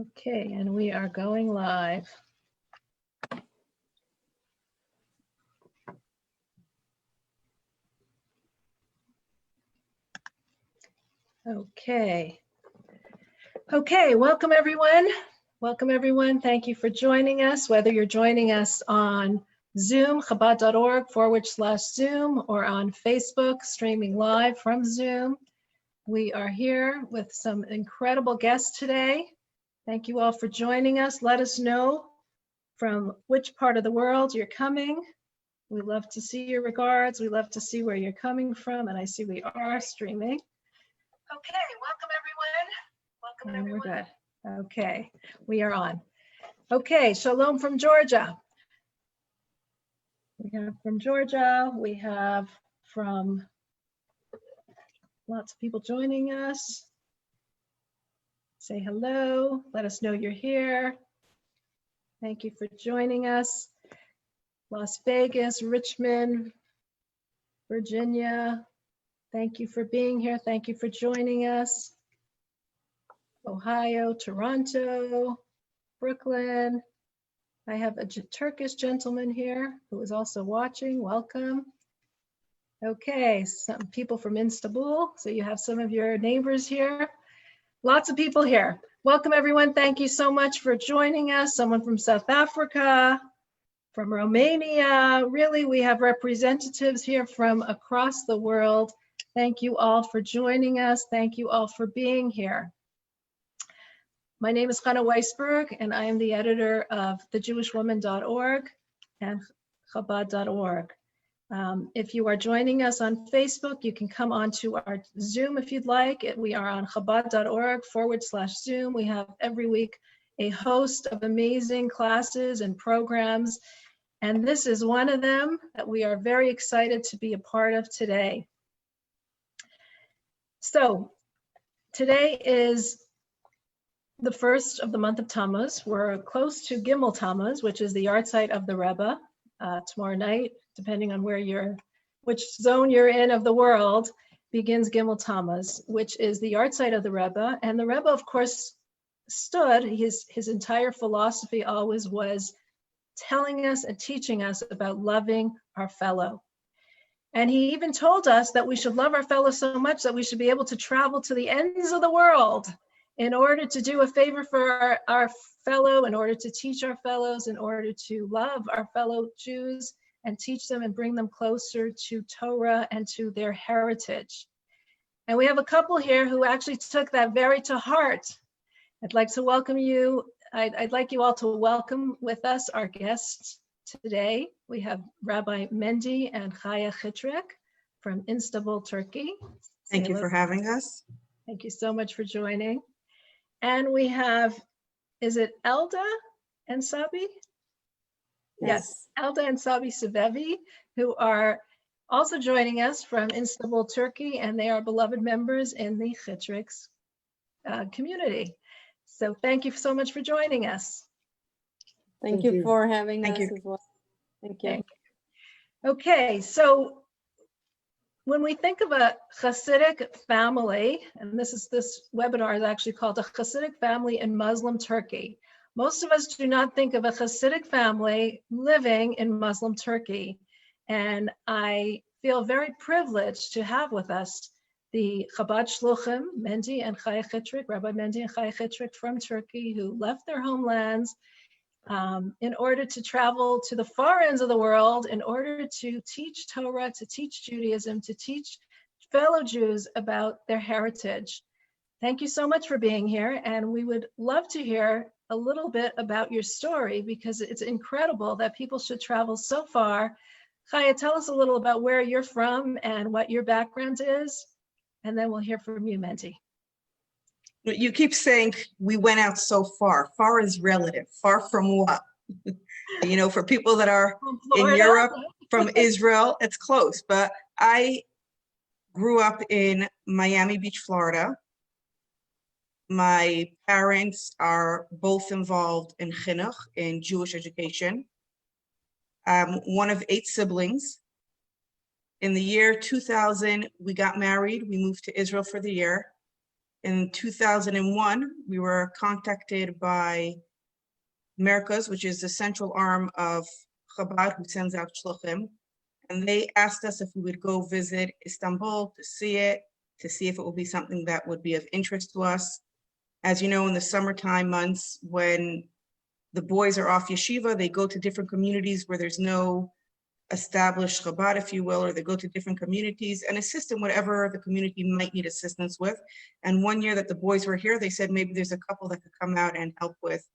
Okay, and we are going live. Okay, welcome everyone. Welcome everyone. Thank you for joining us, whether you're joining us on Zoom, chabad.org/Zoom, or on Facebook, streaming live from Zoom. We are here with some incredible guests today. Thank you all for joining us. Let us know from which part of the world you're coming. We love to see your regards. We love to see where you're coming from. And I see we are streaming. Okay, welcome everyone. We're good. Okay, we are on. Okay, shalom from Georgia. We have from Georgia. We have from lots of people joining us. Say hello. Let us know you're here. Thank you for joining us. Las Vegas, Richmond, Virginia. Thank you for being here. Thank you for joining us. Ohio, Toronto, Brooklyn. I have a Turkish gentleman here who is also watching. Welcome. Okay, some people from Istanbul. So you have some of your neighbors here. Lots of people here. Welcome everyone. Thank you so much for joining us. Someone from South Africa, from Romania. Really, we have representatives here from across the world. Thank you all for joining us. Thank you all for being here. My name is Chana Weisberg, and I am the editor of thejewishwoman.org and Chabad.org. If you are joining us on Facebook, you can come onto our Zoom if you'd like. We are on chabad.org/Zoom. We have every week a host of amazing classes and programs, and this is one of them that we are very excited to be a part of today. So today is the first of the month of Tammuz. We're close to Gimel Tammuz, which is the yahrzeit of the Rebbe. Tomorrow night, depending on which zone you're in of the world, begins Gimel Tammuz, which is the yahrzeit of the Rebbe. And the Rebbe, of course, his entire philosophy always was telling us and teaching us about loving our fellow. And he even told us that we should love our fellow so much that we should be able to travel to the ends of the world in order to do a favor for our fellow, in order to teach our fellows, in order to love our fellow Jews and teach them and bring them closer to Torah and to their heritage. And we have a couple here who actually took that very to heart. I'd like to welcome you. I'd like you all to welcome with us our guests today. We have Rabbi Mendy and Chitrik from Istanbul, Turkey. Thank you for having us. Thank you so much for joining. And we have, is it Elda and Sabi? Yes, Elda and Sabi Sevevi, who are also joining us from Istanbul, Turkey, and they are beloved members in the Chitrik's community. So thank you so much for joining us. Thank you for having us as well. Thank you. Okay, so when we think of a Hasidic family, and this webinar is actually called a Hasidic family in Muslim Turkey. Most of us do not think of a Hasidic family living in Muslim Turkey. And I feel very privileged to have with us the Chabad Shluchim, Mendy and Chitrik, Rabbi Mendy and Chitrik from Turkey, who left their homelands in order to travel to the far ends of the world, in order to teach Torah, to teach Judaism, to teach fellow Jews about their heritage. Thank you so much for being here, and we would love to hear a little bit about your story, because it's incredible that people should travel so far. Chaya, tell us a little about where you're from and what your background is, and then we'll hear from you, Mendy. You keep saying we went out so far. Far is relative. Far from what? You know, for people that are in Europe, from Israel, it's close. But I grew up in Miami Beach, Florida. My parents are both involved in chinuch, in Jewish education. I'm one of 8 siblings. In the year 2000, we got married. We moved to Israel for the year. In 2001, we were contacted by Merkaz, which is the central arm of Chabad, who sends out shluchim. And they asked us if we would go visit Istanbul to see it, to see if it would be something that would be of interest to us. As you know, in the summertime months, when the boys are off yeshiva, they go to different communities where there's no established Chabad, if you will, or they go to different communities and assist in whatever the community might need assistance with. And one year that the boys were here, they said maybe there's a couple that could come out and help with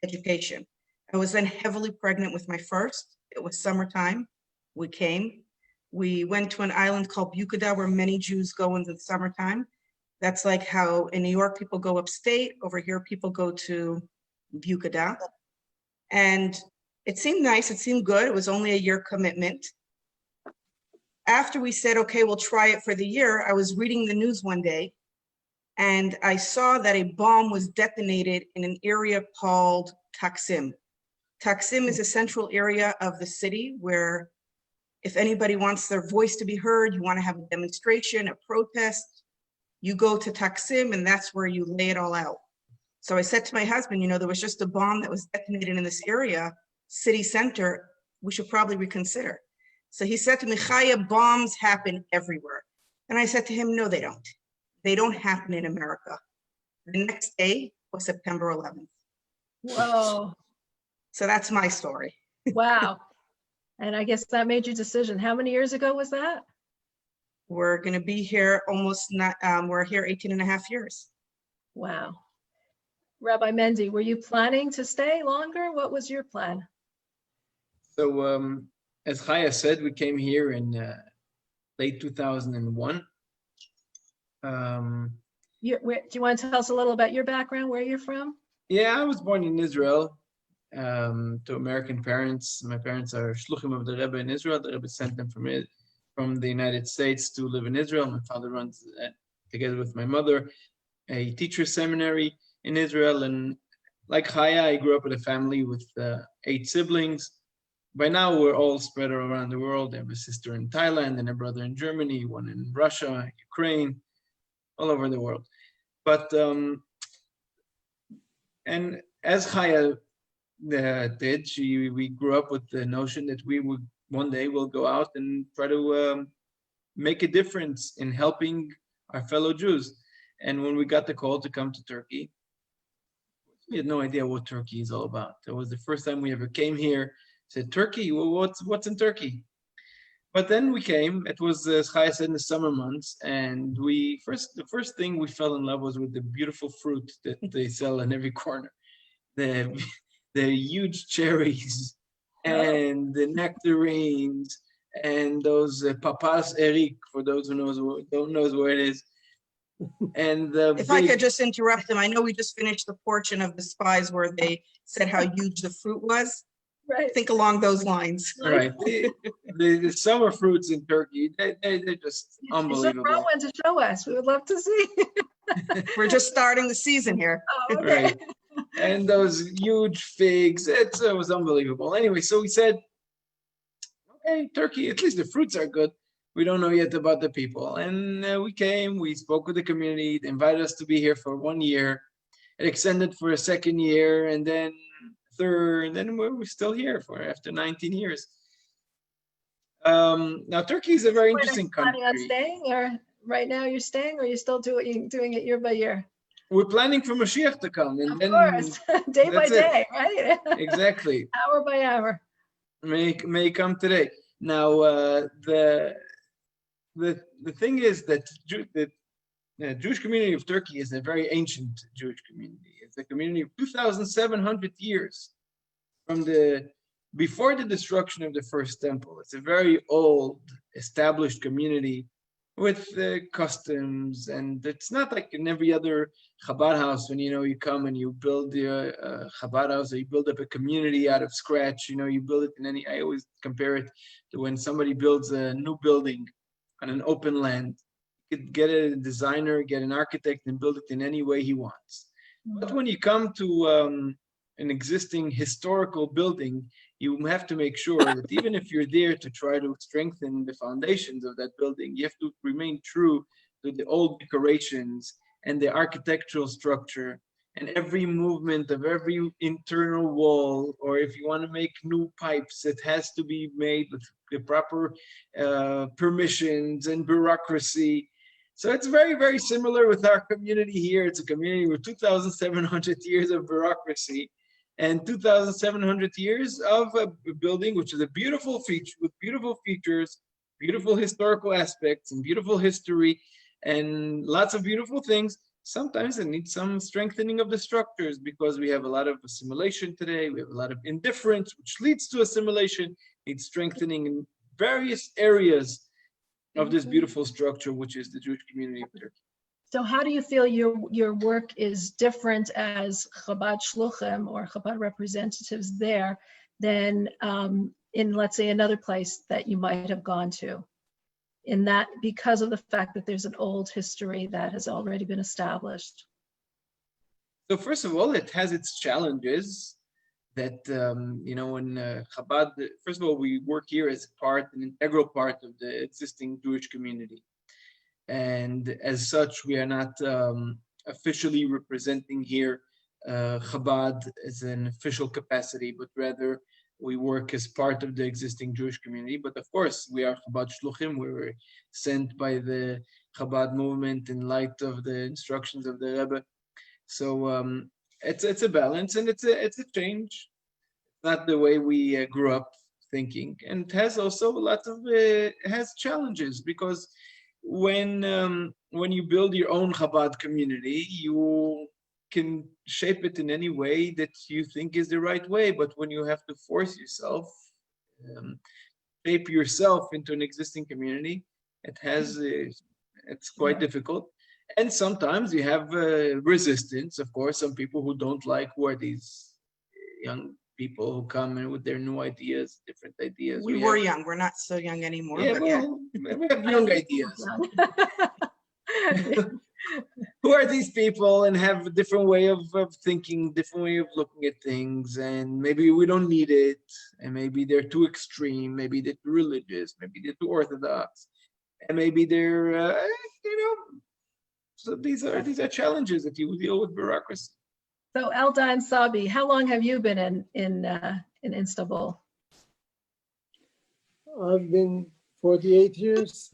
education. I was then heavily pregnant with my first. It was summertime. We came. We went to an island called Bugün, where many Jews go in the summertime. That's like how in New York people go upstate. Over here, people go to Bugün. And it seemed nice. It seemed good. It was only a year commitment. After we said, okay, we'll try it for the year, I was reading the news one day and I saw that a bomb was detonated in an area called Taksim. Taksim is a central area of the city where if anybody wants their voice to be heard, you want to have a demonstration, a protest, you go to Taksim and that's where you lay it all out. So I said to my husband, you know, there was just a bomb that was detonated in this area, city center, we should probably reconsider. So he said to me, Chaya, bombs happen everywhere. And I said to him, no, they don't. They don't happen in America. The next day was September 11th. Whoa. So that's my story. Wow. And I guess that made your decision. How many years ago was that? We're going to be here almost not, we're here 18 and a half years. Wow. Rabbi Mendy, were you planning to stay longer? What was your plan? So as Chaya said, we came here in late 2001. Do you want to tell us a little about your background, where you're from? Yeah, I was born in Israel to American parents. My parents are shluchim of the Rebbe in Israel. The Rebbe sent them from the United States to live in Israel. My father runs, together with my mother, a teacher seminary in Israel. And like Chaya, I grew up with a family with 8 siblings. By now, we're all spread around the world. I have a sister in Thailand and a brother in Germany, one in Russia, Ukraine, all over the world. But, and as Chaya did, we grew up with the notion that we would one day will go out and try to make a difference in helping our fellow Jews. And when we got the call to come to Turkey, we had no idea what Turkey is all about. It was the first time we ever came here. Said, Turkey, well, what's in Turkey? But then we came. It was, as Chaya said, in the summer months, and the first thing we fell in love was with the beautiful fruit that they sell in every corner, the huge cherries and the nectarines and those papas Eric, for those who don't know where it is. And if I could just interrupt them, I know we just finished the portion of the spies where they said how huge the fruit was. Right. Think along those lines. Right. The summer fruits in Turkey, they're just unbelievable. You should one to show us. We would love to see. We're just starting the season here. Oh, okay. Right. And those huge figs, it was unbelievable. Anyway, so we said, okay, Turkey, at least the fruits are good. We don't know yet about the people. And we came, we spoke with the community, they invited us to be here for 1 year. It extended for a second year, and then third, and then we're still here after 19 years. Now, Turkey is a very interesting country. Planning on staying, or right now you're staying, or you're still doing it year by year? We're planning for Mashiach to come, and Of then course, day by day, right? Exactly. Hour by hour. May come today. Now, the thing is that the Jewish community of Turkey is a very ancient Jewish community. It's a community of 2,700 years from before the destruction of the first temple. It's a very old, established community with customs, and it's not like in every other Chabad house when you come and you build your Chabad house, or you build up a community out of scratch. You build it in I always compare it to when somebody builds a new building on an open land. You could get a designer, get an architect, and build it in any way he wants. But when you come to an existing historical building, you have to make sure that even if you're there to try to strengthen the foundations of that building, you have to remain true to the old decorations and the architectural structure and every movement of every internal wall, or if you want to make new pipes, it has to be made with the proper permissions and bureaucracy. So it's very, very similar with our community here. It's a community with 2,700 years of bureaucracy and 2,700 years of a building, which is a beautiful feature with beautiful features, beautiful historical aspects, and beautiful history, and lots of beautiful things. Sometimes it needs some strengthening of the structures because we have a lot of assimilation today. We have a lot of indifference, which leads to assimilation. Needs strengthening in various areas of this beautiful structure, which is the Jewish community of Turkey. So how do you feel your work is different as Chabad Shluchim or Chabad representatives there than in, let's say, another place that you might have gone to? In that, because of the fact that there's an old history that has already been established? So first of all, it has its challenges that, you know, in Chabad, first of all, we work here as an integral part of the existing Jewish community. And as such, we are not officially representing here Chabad as an official capacity, but rather we work as part of the existing Jewish community. But of course, we are Chabad Shluchim. We were sent by the Chabad movement in light of the instructions of the Rebbe. So it's a balance, and it's a change. Not the way we grew up thinking, and it has also a lot of it has challenges because when you build your own Chabad community, you can shape it in any way that you think is the right way. But when you have to force yourself, shape yourself into an existing community, it's quite difficult. And sometimes you have resistance, of course, some people who don't like who are these young people who come in with their new ideas, different ideas. We were young, we're not so young anymore. Yeah, but well, we have young ideas. Who are these people and have a different way of thinking, different way of looking at things, and maybe we don't need it, and maybe they're too extreme, maybe they're too religious, maybe they're too orthodox, and maybe they're, you know, so these are challenges that you deal with bureaucracy. So Eldan Sabi, how long have you been in Istanbul? I've been 48 years.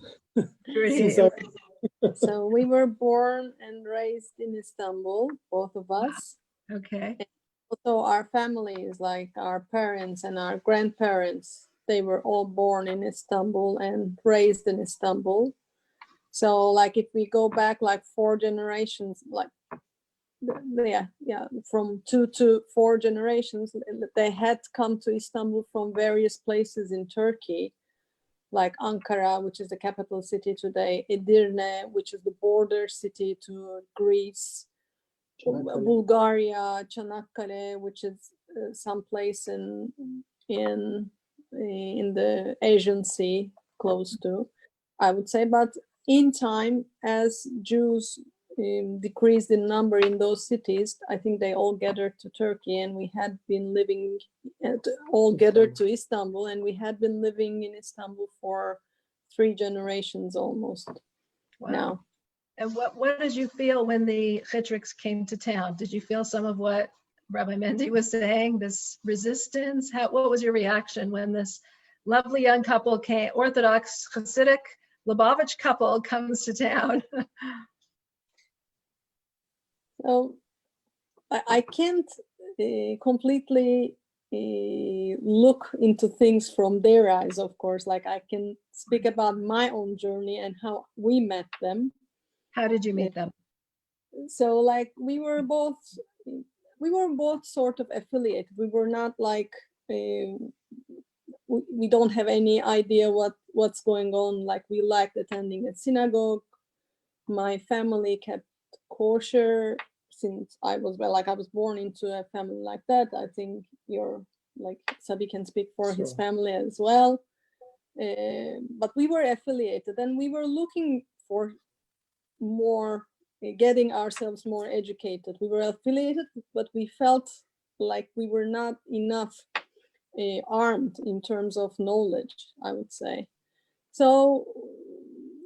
Since So we were born and raised in Istanbul, both of us. Okay. And also our families, like our parents and our grandparents, they were all born in Istanbul and raised in Istanbul. So like if we go back like 4 generations, like from 2 to 4 generations, they had come to Istanbul from various places in Turkey, like Ankara, which is the capital city today, Edirne, which is the border city to Greece, Bulgaria, Çanakkale, which is some place in the Asian Sea, close to, I would say. But in time, as Jews decreased in number in those cities, I think they all gathered to Turkey, and we had been living all gathered to Istanbul, and we had been living in Istanbul for 3 generations almost. Wow. Now. And what did you feel when the Chitriks came to town? Did you feel some of what Rabbi Mendy was saying, this resistance? What was your reaction when this lovely young couple came, Orthodox Hasidic Lubavitch couple comes to town? So I can't completely look into things from their eyes, of course. Like I can speak about my own journey and how we met them. How did you meet them? So like we were both sort of affiliated. We were not like we don't have any idea what's going on. Like we liked attending a synagogue. My family kept kosher since I was born into a family like that. I think Sabi can speak for his family as well. But we were affiliated, and we were looking for more, getting ourselves more educated. We were affiliated, but we felt like we were not enough armed in terms of knowledge, I would say. So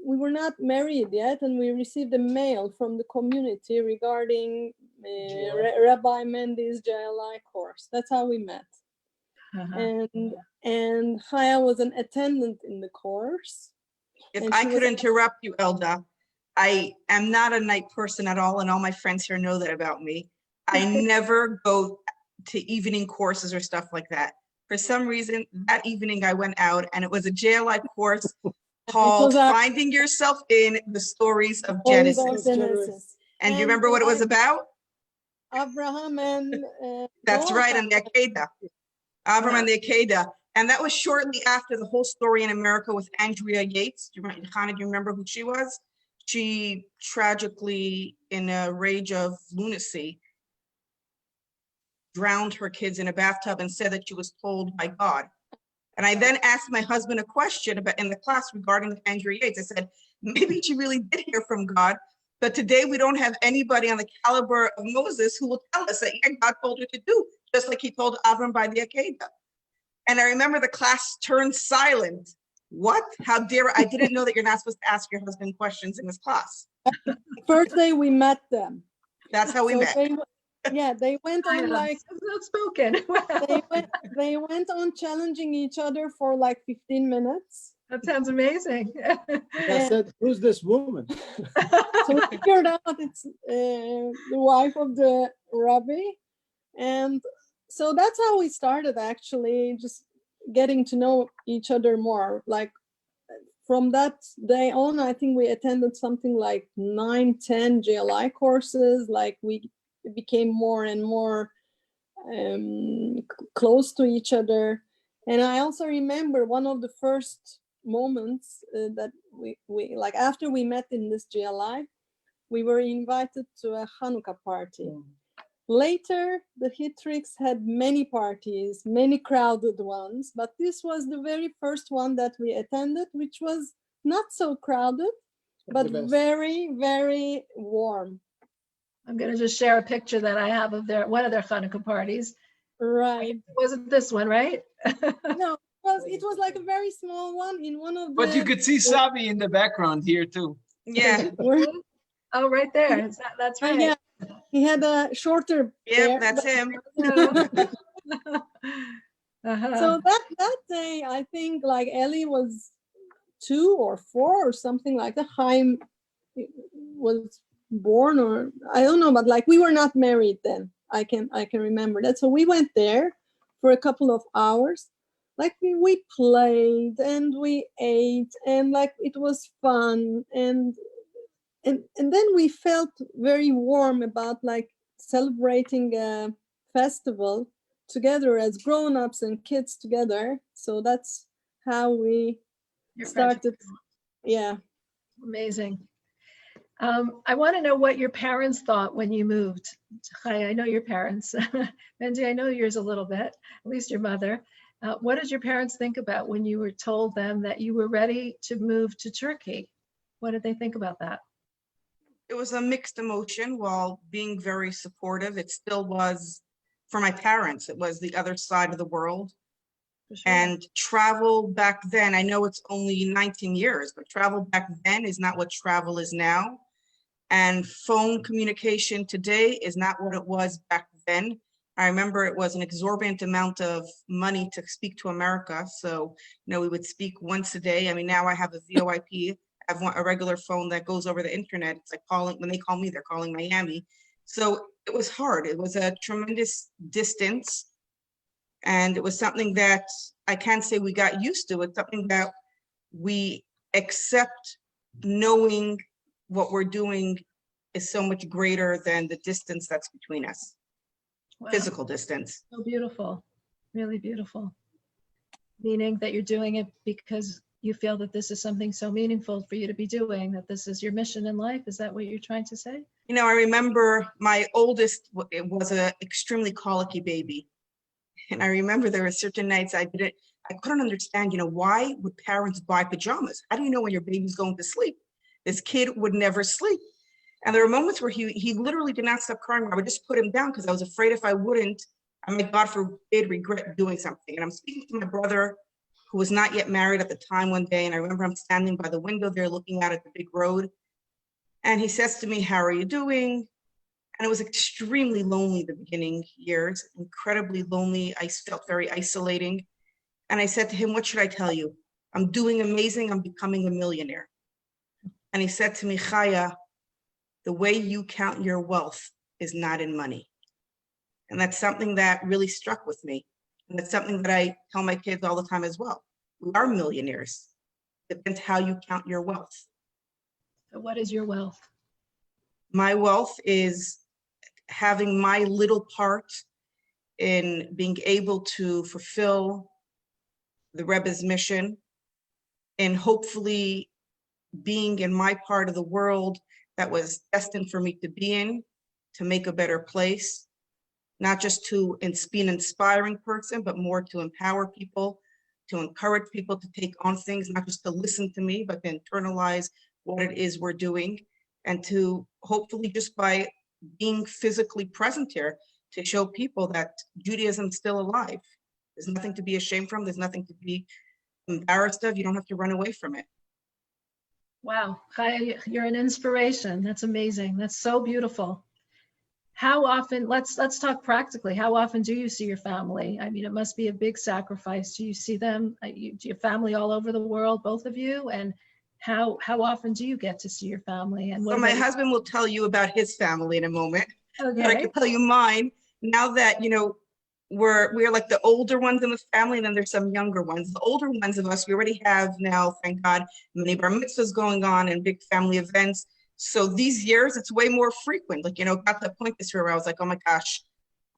we were not married yet, and we received a mail from the community regarding Rabbi Mendy's JLI course. That's how we met. And Chaya was an attendant in the course. If And I she could was- interrupt you, Elda, I am not a night person at all, and all my friends here know that about me. I never go to evening courses or stuff like that. For some reason, that evening I went out, and it was a JLI course called Finding Yourself in the Stories of Holy God, Genesis. Genesis. And do you remember what it was about? Abraham and That's Noah. right, and the Akedah. Abram and the Akedah. And that was shortly after the whole story in America with Andrea Yates. Do you remember, Hannah, do you remember who she was? She tragically, in a rage of lunacy, drowned her kids in a bathtub and said that she was told by God. And I then asked my husband a question about in the class regarding Andrea Yates. I said, maybe she really did hear from God, but today we don't have anybody on the caliber of Moses who will tell us that yeah, God told her to do, just like he told Abram by the Akedah. And I remember the class turned silent. What? How dare I didn't know that you're not supposed to ask your husband questions in this class. First day we met them. That's how we So met. they went on like outspoken. Wow. they went on challenging each other for like 15 minutes. That sounds amazing. I said, who's this woman? So we figured out it's the wife of the rabbi. And so that's how we started, actually, just getting to know each other more. Like from that day on, I think we attended something like 9-10 JLI courses. Like we became more and more close to each other. And I also remember one of the first moments that we like after we met in this JLI, we were invited to a Hanukkah party. Later, the Chitriks had many parties, many crowded ones, but this was the very first one that we attended, which was not so crowded, but very, very warm. I'm going to just share a picture that I have of one of their Hanukkah parties. Right. Wasn't this one, right? No, it was like a very small one in one of the... But you could see Sabi in the background here too. Yeah. Oh, right there. That's right. Yeah, he had a shorter Yeah, hair, that's him. So that day, I think like Ellie was 2 or 4 or something like that. Chaim was born, or I don't know, but like we were not married then. I can remember that. So we went there for a couple of hours. Like we played and we ate and like it was fun and then we felt very warm about like celebrating a festival together as grown-ups and kids together. So that's how we started. Yeah. Amazing. I want to know what your parents thought when you moved. Hi, I know your parents. Mendy, I know yours a little bit, at least your mother. What did your parents think about when you were told them that you were ready to move to Turkey? What did they think about that? It was a mixed emotion. While being very supportive, it still was, for my parents, it was the other side of the world. For sure. And travel back then, I know it's only 19 years, but travel back then is not what travel is now. And phone communication today is not what it was back then. I remember it was an exorbitant amount of money to speak to America. So, we would speak once a day. I mean, now I have a VoIP. I have a regular phone that goes over the internet. It's like calling, when they call me, they're calling Miami. So it was hard. It was a tremendous distance. And it was something that I can't say we got used to. It's something that we accept, knowing what we're doing is so much greater than the distance that's between us. Wow. Physical distance. So beautiful, really beautiful. Meaning that you're doing it because you feel that this is something so meaningful for you to be doing, that this is your mission in life. Is that what you're trying to say? I remember my oldest was an extremely colicky baby. And I remember there were certain nights I couldn't understand, why would parents buy pajamas? How do you know when your baby's going to sleep? This kid would never sleep. And there were moments where he literally did not stop crying. I would just put him down because I was afraid if I wouldn't, I might, God forbid, regret doing something. And I'm speaking to my brother who was not yet married at the time one day. And I remember I'm standing by the window there looking out at the big road. And he says to me, "How are you doing?" And it was extremely lonely the beginning years, incredibly lonely. I felt very isolating. And I said to him, "What should I tell you? I'm doing amazing. I'm becoming a millionaire." And he said to me, "Chaya, the way you count your wealth is not in money." And that's something that really struck with me. And that's something that I tell my kids all the time as well. We are millionaires. It depends how you count your wealth. So what is your wealth? My wealth is having my little part in being able to fulfill the Rebbe's mission, and hopefully being in my part of the world that was destined for me to be in, to make a better place, not just to be an inspiring person, but more to empower people, to encourage people to take on things, not just to listen to me, but to internalize what it is we're doing, and to hopefully just by being physically present here to show people that Judaism is still alive. There's nothing to be ashamed from. There's nothing to be embarrassed of. You don't have to run away from it. Wow, Chaya, you're an inspiration. That's amazing. That's so beautiful. How often, let's talk practically. How often do you see your family? I mean, it must be a big sacrifice. Do you see them, do your family all over the world, both of you? And how often do you get to see your family? And So what my about- husband will tell you about his family in a moment, but I Okay. can tell you mine. Now that, you know, we're like the older ones in the family, and then there's some younger ones. The older ones of us, we already have now, thank God, many bar mitzvahs going on and big family events. So these years, it's way more frequent. Like, you know, got to the point this year where I was like, oh my gosh,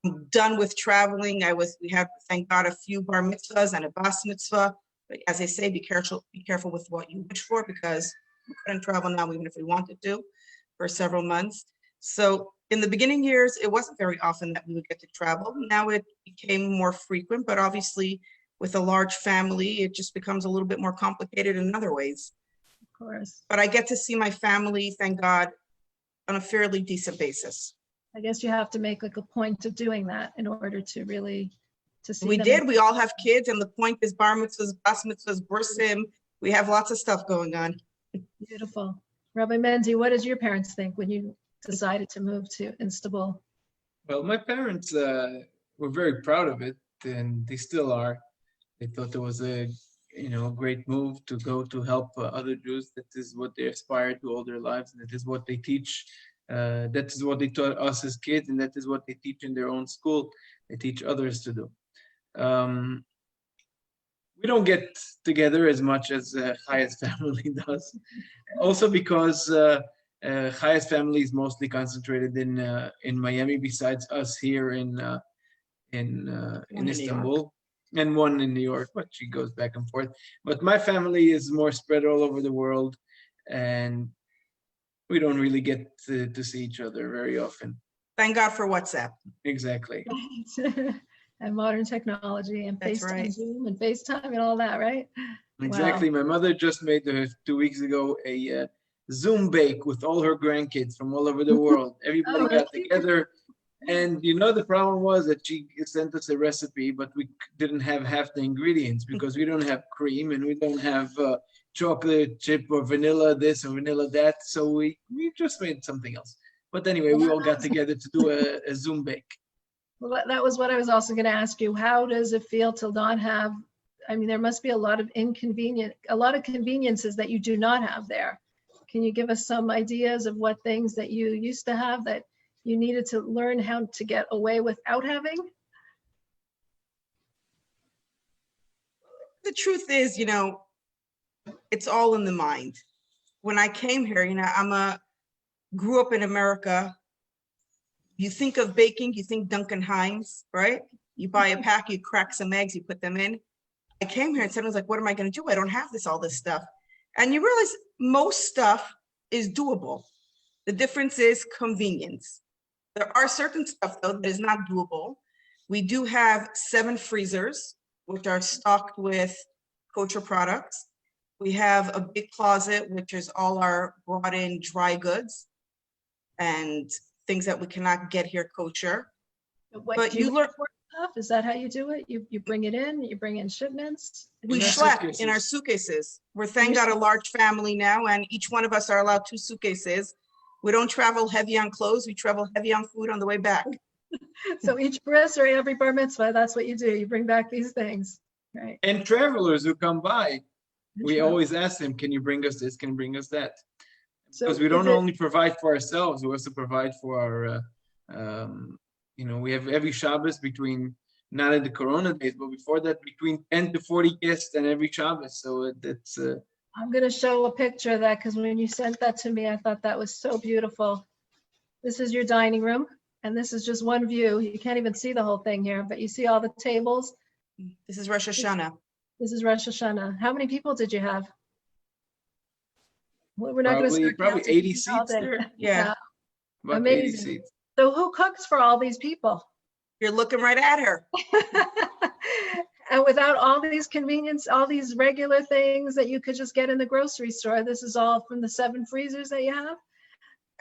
I'm done with traveling. We had, thank God, a few bar mitzvahs and a bas mitzvah. But as they say, be careful with what you wish for, because we couldn't travel now, even if we wanted to, for several months. So in the beginning years, it wasn't very often that we would get to travel. Now it became more frequent, but obviously with a large family, it just becomes a little bit more complicated in other ways. Of course. But I get to see my family, thank God, on a fairly decent basis. I guess you have to make like a point of doing that in order to really, to see We them. did, we all have kids, and the point is bar mitzvahs, bas mitzvahs, bursim. We have lots of stuff going on. Beautiful. Rabbi Mendy, what did your parents think when you decided to move to Istanbul? Well, my parents were very proud of it, and they still are. They thought it was a great move to go to help other Jews. That is what they aspire to all their lives. That is what they teach. That is what they taught us as kids, and that is what they teach in their own school. They teach others to do. We don't get together as much as Chaya's family does. Also because Chaya's family is mostly concentrated in Miami, besides us here in Istanbul, and one in New York, but she goes back and forth. But my family is more spread all over the world, and we don't really get to see each other very often. Thank God for WhatsApp. Exactly. And modern technology and That's FaceTime, right. Zoom and FaceTime and all that, right? Exactly. My mother just made 2 weeks ago a Zoom bake with all her grandkids from all over the world. Everybody Oh, got really? together. And the problem was that she sent us a recipe, but we didn't have half the ingredients because we don't have cream and we don't have chocolate chip or vanilla this or vanilla that. So we just made something else. But anyway, we all got together to do a Zoom bake. Well, that was what I was also going to ask you. How does it feel to not have, I mean, there must be a lot of conveniences that you do not have there. Can you give us some ideas of what things that you used to have that you needed to learn how to get away without having? The truth is, it's all in the mind. When I came here, grew up in America. You think of baking, you think Duncan Hines, right? You buy a pack, you crack some eggs, you put them in. I came here and suddenly was like, what am I going to do? I don't have all this stuff. And you realize most stuff is doable. The difference is convenience. There are certain stuff though that is not doable. We do have 7 freezers, which are stocked with kosher products. We have a big closet, which is all our brought in dry goods and things that we cannot get here kosher. What But do you learn. stuff? Is that how you do it? You bring it in, you bring in shipments? We In our schlep in our suitcases. suitcases. We're thank God a large family now, and each one of us are allowed 2 suitcases. We don't travel heavy on clothes. We travel heavy on food on the way back. So each bris or every bar mitzvah, that's what you do. You bring back these things, right? And travelers who come by, we True. always ask them, can you bring us this? Can you bring us that? So Because we is don't it- only provide for ourselves, we also provide for our, we have every Shabbos between, not in the Corona days, but before that, between 10 to 40 guests and every Shabbos. So it's, I'm going to show a picture of that because when you sent that to me, I thought that was so beautiful. This is your dining room, and this is just one view. You can't even see the whole thing here, but you see all the tables. This is Rosh Hashanah. This is Rosh Hashanah. How many people did you have? Well, we're not going to probably 80 seats there. Yeah, About 80 Amazing. seats. So who cooks for all these people? you're looking right at her. And without all these convenience, all these regular things that you could just get in the grocery store, this is all from the 7 freezers that you have?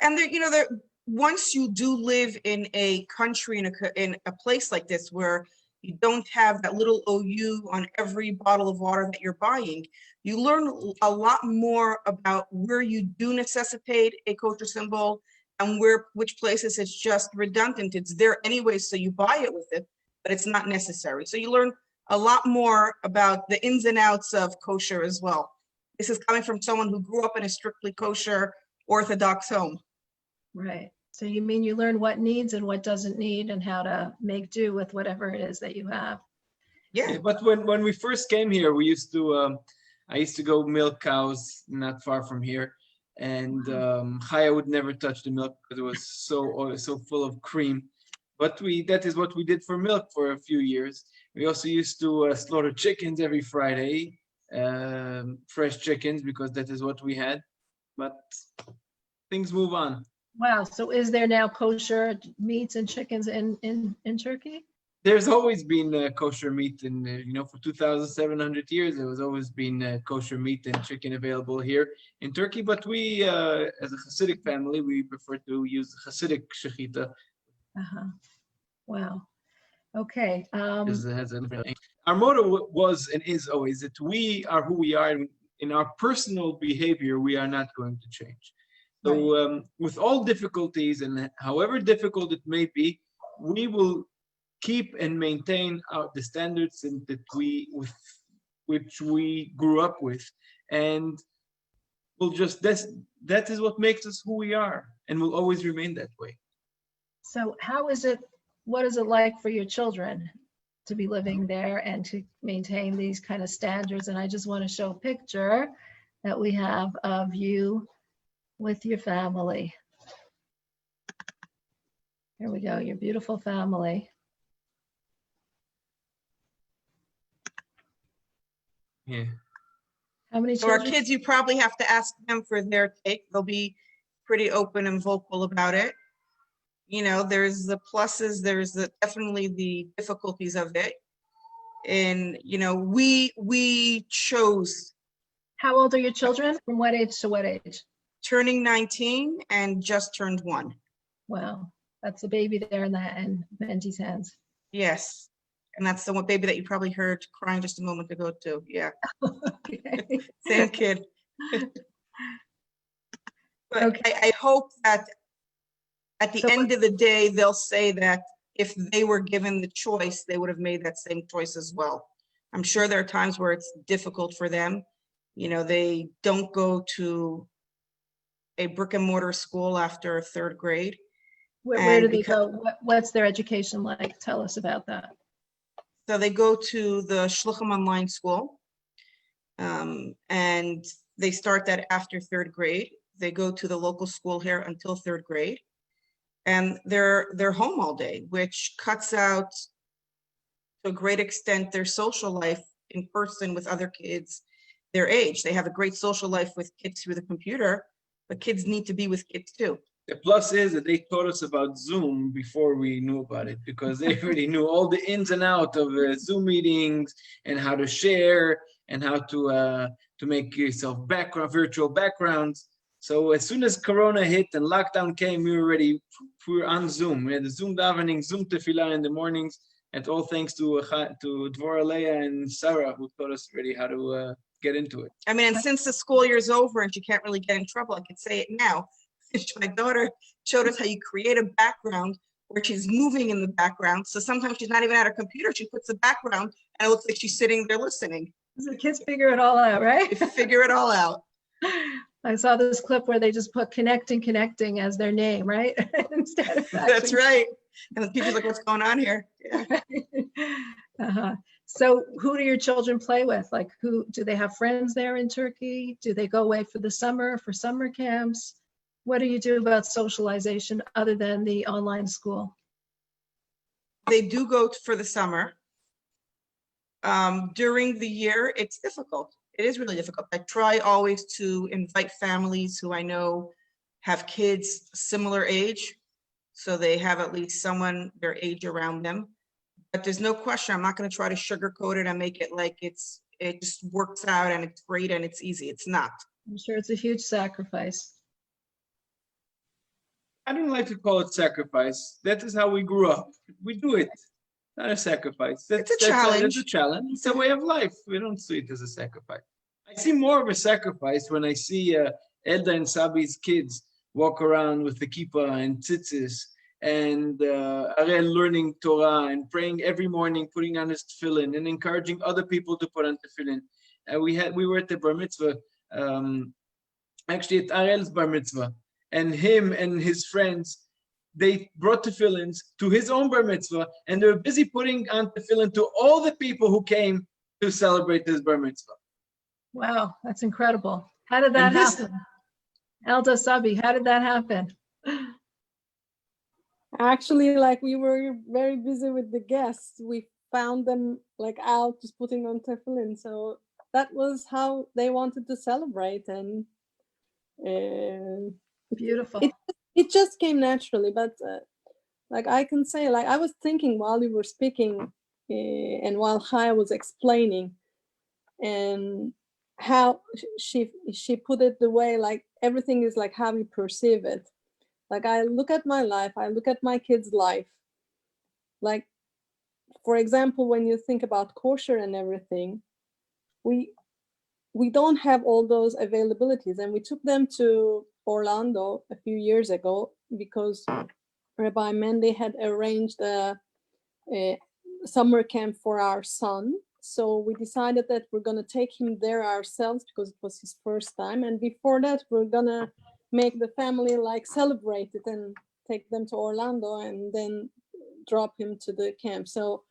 And there, once you do live in a country, in a place like this, where you don't have that little OU on every bottle of water that you're buying, you learn a lot more about where you do necessitate a kosher symbol and which places it's just redundant. It's there anyway, so you buy it with it, but it's not necessary. So you learn a lot more about the ins and outs of kosher as well. This is coming from someone who grew up in a strictly kosher Orthodox home. Right. So you mean you learn what needs and what doesn't need and how to make do with whatever it is that you have. Yeah. Yeah, but when we first came here, we used to, I used to go milk cows not far from here. And Chaya would never touch the milk because it was so full of cream. But that is what we did for milk for a few years. We also used to slaughter chickens every Friday, fresh chickens, because that is what we had. But things move on. Wow. So is there now kosher meats and chickens in Turkey? There's always been kosher meat, and for 2,700 years, there was always been kosher meat and chicken available here in Turkey. But we, as a Hasidic family, we prefer to use Hasidic shechita. Wow. Okay. Because it has our motto was and is always that we are who we are, and in our personal behavior, we are not going to change. So with all difficulties and however difficult it may be, we will keep and maintain the standards which we grew up with, and we'll just that is what makes us who we are, and will always remain that way. So what is it like for your children to be living there and to maintain these kind of standards? And I just want to show a picture that we have of you with your family. Here we go, your beautiful family. Yeah. How many So our children? kids, you probably have to ask them for their take. They'll be pretty open and vocal about it. There's the pluses, there's definitely the difficulties of it. And, we chose. How old are your children? From what age to what age? Turning 19 and just turned 1. Wow, that's the baby there in Mendy's hands. Yes. And that's the one baby that you probably heard crying just a moment ago too. Yeah. Okay. Same kid. But Okay. I hope that at the So end of the day, they'll say that if they were given the choice, they would have made that same choice as well. I'm sure there are times where it's difficult for them. They don't go to a brick and mortar school after 3rd grade. Where do they go? What's their education like? Tell us about that. So they go to the Shluchim online school, and they start that after 3rd grade. They go to the local school here until 3rd grade, and they're home all day, which cuts out to a great extent their social life in person with other kids their age. They have a great social life with kids through the computer, but kids need to be with kids too. The plus is that they taught us about Zoom before we knew about it, because they already knew all the ins and outs of Zoom meetings and how to share and how to make yourself virtual backgrounds. So as soon as Corona hit and lockdown came, we were on Zoom. We had the Zoom davening, Zoom tefillah in the mornings, And all thanks to Dvorah Leah and Sarah, who taught us already how to get into it. I mean, and since the school year's over and she can't really get in trouble, I could say it now. My daughter showed us how you create a background where she's moving in the background. So sometimes she's not even at her computer. She puts the background and it looks like she's sitting there listening. The kids figure it all out, right? They figure it all out. I saw this clip where they just put connecting as their name, right? Instead of That's actually- right. And the people's like, what's going on here? Yeah. So who do your children play with? Like, who do they have friends there in Turkey? Do they go away for the summer, for summer camps? What do you do about socialization other than the online school? They do go for the summer. During the year, it's difficult. It is really difficult. I try always to invite families who I know have kids similar age, so they have at least someone their age around them. But there's no question, I'm not going to try to sugarcoat it and make it like it just works out and it's great and it's easy. It's not. I'm sure it's a huge sacrifice. I don't like to call it sacrifice. That is how we grew up. We do it. Not a sacrifice. It's a challenge. It's a challenge. It's a way of life. We don't see it as a sacrifice. I see more of a sacrifice when I see Elda and Sabi's kids walk around with the kippah and tzitzis, and Ariel learning Torah and praying every morning, putting on his tefillin and encouraging other people to put on tefillin. We were at the bar mitzvah, actually at Ariel's bar mitzvah, and him and his friends, they brought tefillins to his own bar mitzvah, and they were busy putting on tefillin to all the people who came to celebrate his bar mitzvah. Wow, that's incredible. How did that And this- happen? Elda Sabi, how did that happen? Actually, like we were very busy with the guests. We found them like out just putting on tefillin. So that was how they wanted to celebrate, and Beautiful. it just came naturally. But like I can say, like I was thinking while you were speaking and while Chaya was explaining, and how she put it the way like everything is like how we perceive it. Like I look at my life, I look at my kids' life. Like, for example, when you think about kosher and everything, we don't have all those availabilities. And we took them to Orlando a few years ago because Rabbi Mendy had arranged a summer camp for our son. So we decided that we're going to take him there ourselves because it was his first time. And before that, we're going to make the family like celebrate it and take them to Orlando and then drop him to the camp. So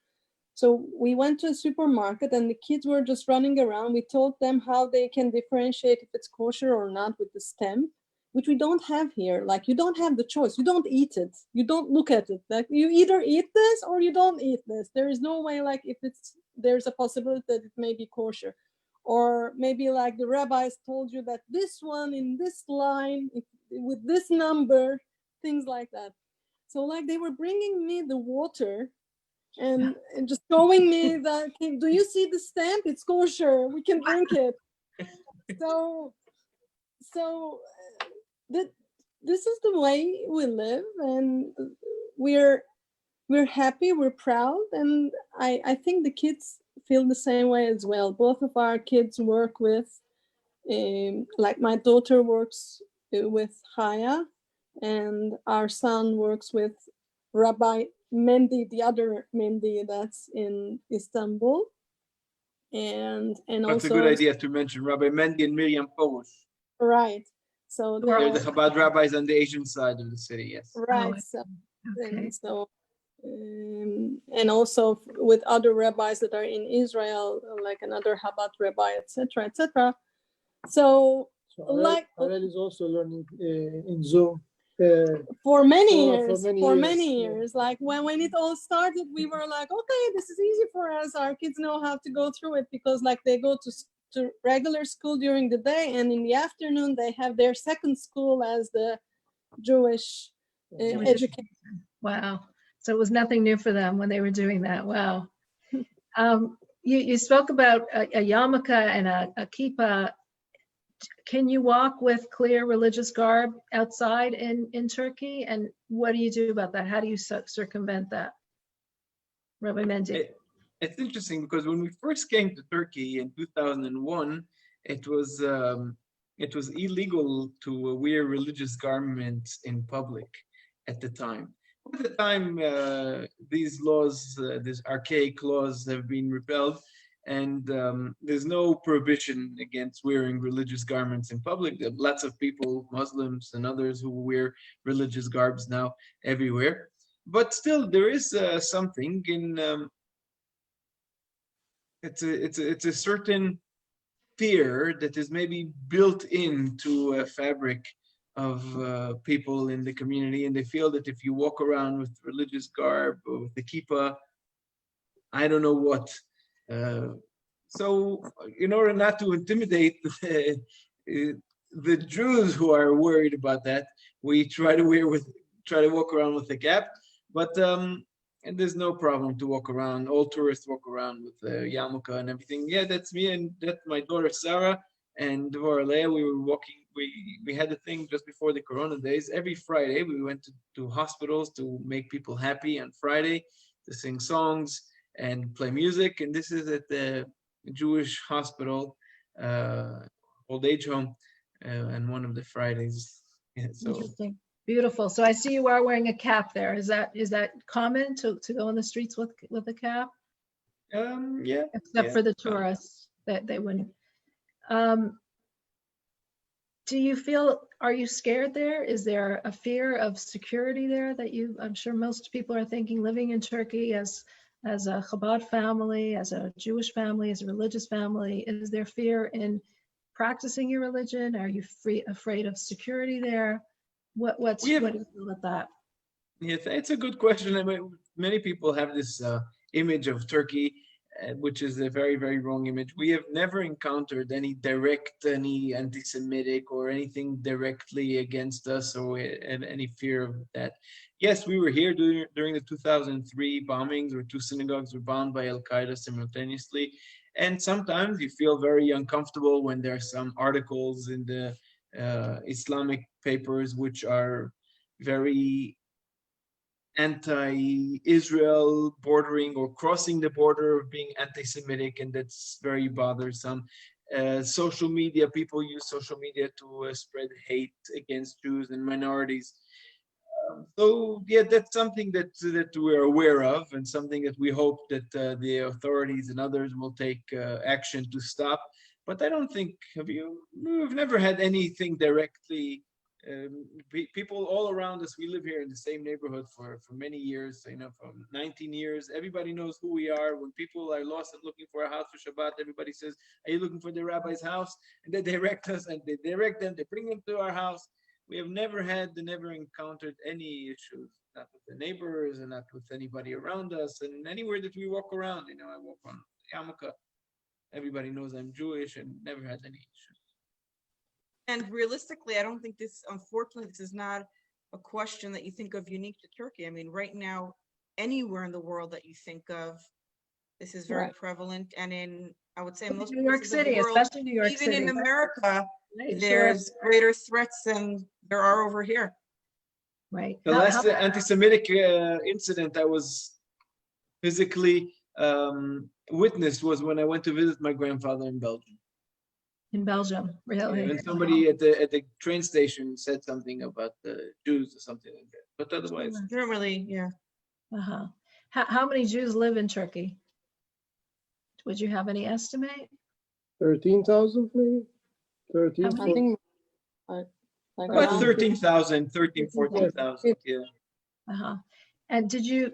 we went to a supermarket and the kids were just running around. We told them how they can differentiate if it's kosher or not with the stamp, which we don't have here. Like you don't have the choice. You don't eat it. You don't look at it. Like you either eat this or you don't eat this. There is no way like if there's a possibility that it may be kosher. Or maybe like the rabbis told you that this one in this line with this number, things like that. So like they were bringing me the water and just showing me that, okay, do you see the stamp? It's kosher. We can drink it. So this is the way we live, and we're happy, we're proud, and I think the kids feel the same way as well. Both of our kids work with, like my daughter works with Chaya, and our son works with Rabbi Mendy, the other Mendy that's in Istanbul. And That's also, a good idea to mention Rabbi Mendy and Miriam Porush. right. So They're the Chabad rabbis on the Asian side of the city, yes. right. Oh, So, Okay. and so and also with other rabbis that are in Israel, like another Chabad rabbi, etc., etc. So So like Ariel is also learning in Zoom. for many For many years, yeah. years, like when it all started, we were like, okay, this is easy for us. Our kids know how to go through it because like they go to regular school during the day, and in the afternoon they have their second school as the Jewish education. Wow. So it was nothing new for them when they were doing that. Wow. You spoke about a yarmulke and a kippah. Can you walk with clear religious garb outside in Turkey? And what do you do about that? How do you circumvent that? Rabbi Mendy. It's interesting because when we first came to Turkey in 2001, it was illegal to wear religious garments in public at the time. At the time, these laws, these archaic laws, have been repealed, and there's no prohibition against wearing religious garments in public. There are lots of people, Muslims and others, who wear religious garbs now everywhere. But still, there is something in it's a certain fear that is maybe built into a fabric of people in the community, and they feel that if you walk around with religious garb or with the kippah, I don't know what. So in order not to intimidate the Jews who are worried about that, we try to walk around with a cap, but and there's no problem to walk around. All tourists walk around with the yarmulke and everything. Yeah, that's me, and that's my daughter Sarah and Dvorah Leah. We were walking. We had a thing just before the Corona days. Every Friday we went to hospitals to make people happy on Friday, to sing songs and play music. And this is at the Jewish hospital, old age home, and one of the Fridays. Yeah, so. Interesting. Beautiful. So I see you are wearing a cap there. Is that common to go in the streets with a cap? Yeah. Except for the tourists, that they wouldn't. Do you feel, are you scared there? Is there a fear of security there that I'm sure most people are thinking, living in Turkey as a Chabad family, as a Jewish family, as a religious family, is there fear in practicing your religion? Are you afraid of security there? What do you feel about that? Yeah, it's a good question. I mean, many people have this image of Turkey, which is a very, very wrong image. We have never encountered any anti-Semitic or anything directly against us, or any fear of that. Yes, we were here during the 2003 bombings, where 2 synagogues were bombed by Al-Qaeda simultaneously. And sometimes you feel very uncomfortable when there are some articles in the Islamic papers which are very anti-Israel, bordering or crossing the border of being anti-Semitic, and that's very bothersome. Social media, people use social media to spread hate against Jews and minorities. So yeah, that's something that we're aware of, and something that we hope that the authorities and others will take action to stop. But I don't think, we've never had anything directly. People all around us, we live here in the same neighborhood for many years, for 19 years. Everybody knows who we are. When people are lost and looking for a house for Shabbat, everybody says, are you looking for the rabbi's house? And they direct us, and they direct them, they bring them to our house. We have never encountered any issues, not with the neighbors and not with anybody around us. And anywhere that we walk around, I walk on yarmulke. Everybody knows I'm Jewish, and never had any issues. And realistically, I don't think unfortunately, this is not a question that you think of unique to Turkey. I mean, right now, anywhere in the world that you think of, this is very prevalent. And I would say most New York City, especially New York City. Even in America, Right, there's greater threats than there are over here. Right. The last anti-Semitic incident I was physically witnessed was when I went to visit my grandfather in Belgium. In Belgium, really? And somebody at the train station said something about the Jews or something like that. But otherwise, Generally, yeah. How many Jews live in Turkey? Would you have any estimate? 13,000 maybe? 13, How many? I think like about around 13,000, 14,000. Yeah. And do you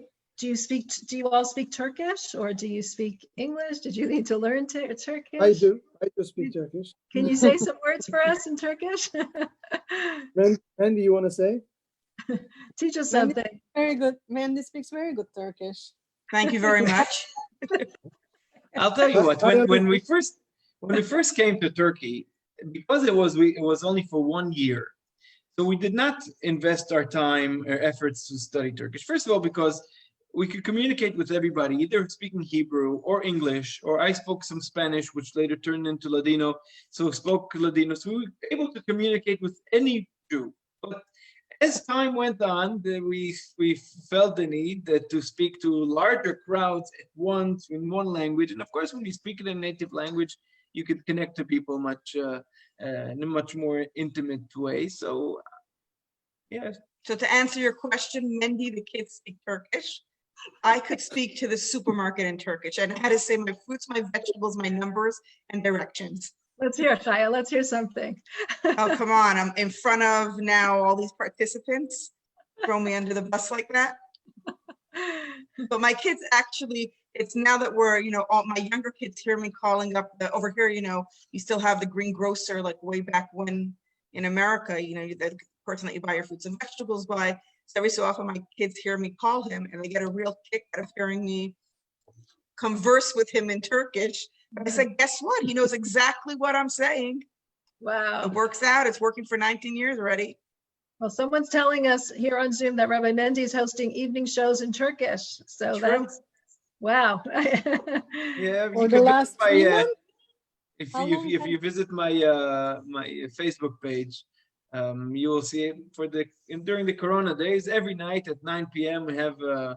all speak Turkish, or do you speak English? Did you need to learn Turkish? I do speak Turkish. Can you say some words for us in Turkish? Mendy, you want to say? Teach us Mendy something. very good. Mendy speaks very good Turkish. Thank you very much. I'll tell you what. When we first came to Turkey, because it was only for 1 year, so we did not invest our time or efforts to study Turkish. First of all, because we could communicate with everybody, either speaking Hebrew or English, or I spoke some Spanish, which later turned into Ladino, so spoke Ladino. So we were able to communicate with any Jew. But as time went on, we felt the need to speak to larger crowds at once in one language. And of course, when you speak in a native language, you could connect to people in a much more intimate way. So, yeah. So to answer your question, Mendy, the kids speak Turkish. I could speak to the supermarket in Turkish. I know how to say my fruits, my vegetables, my numbers, and directions. Let's hear it, Chaya. Let's hear something. Oh, come on. I'm in front of now all these participants. Throw me under the bus like that. But my kids actually, it's now that we're, all my younger kids hear me calling up over here, you still have the greengrocer, like way back when in America, the person that you buy your fruits and vegetables by. So every so often my kids hear me call him and they get a real kick out of hearing me converse with him in Turkish. But I said, guess what? He knows exactly what I'm saying. Wow. It works out. It's working for 19 years already. Well, someone's telling us here on Zoom that Rabbi Mendy is hosting evening shows in Turkish. So True. that's, wow. Yeah, For the last 3 months? If How you long if have- you visit my my Facebook page, you will see during the Corona days, every night at 9 p.m. we have a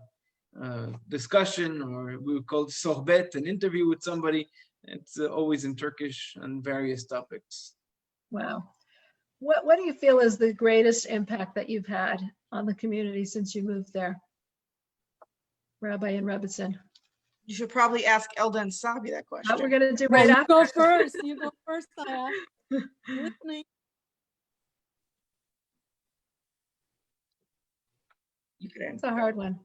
discussion, or we call it sohbet, an interview with somebody. It's always in Turkish on various topics. Wow. What do you feel is the greatest impact that you've had on the community since you moved there? Rabbi and Rebbetzin. You should probably ask Elda and Sabi that question. What we're gonna do Well, right you after. go first. You go first, Saya. Listening. You could It's answer. a hard one.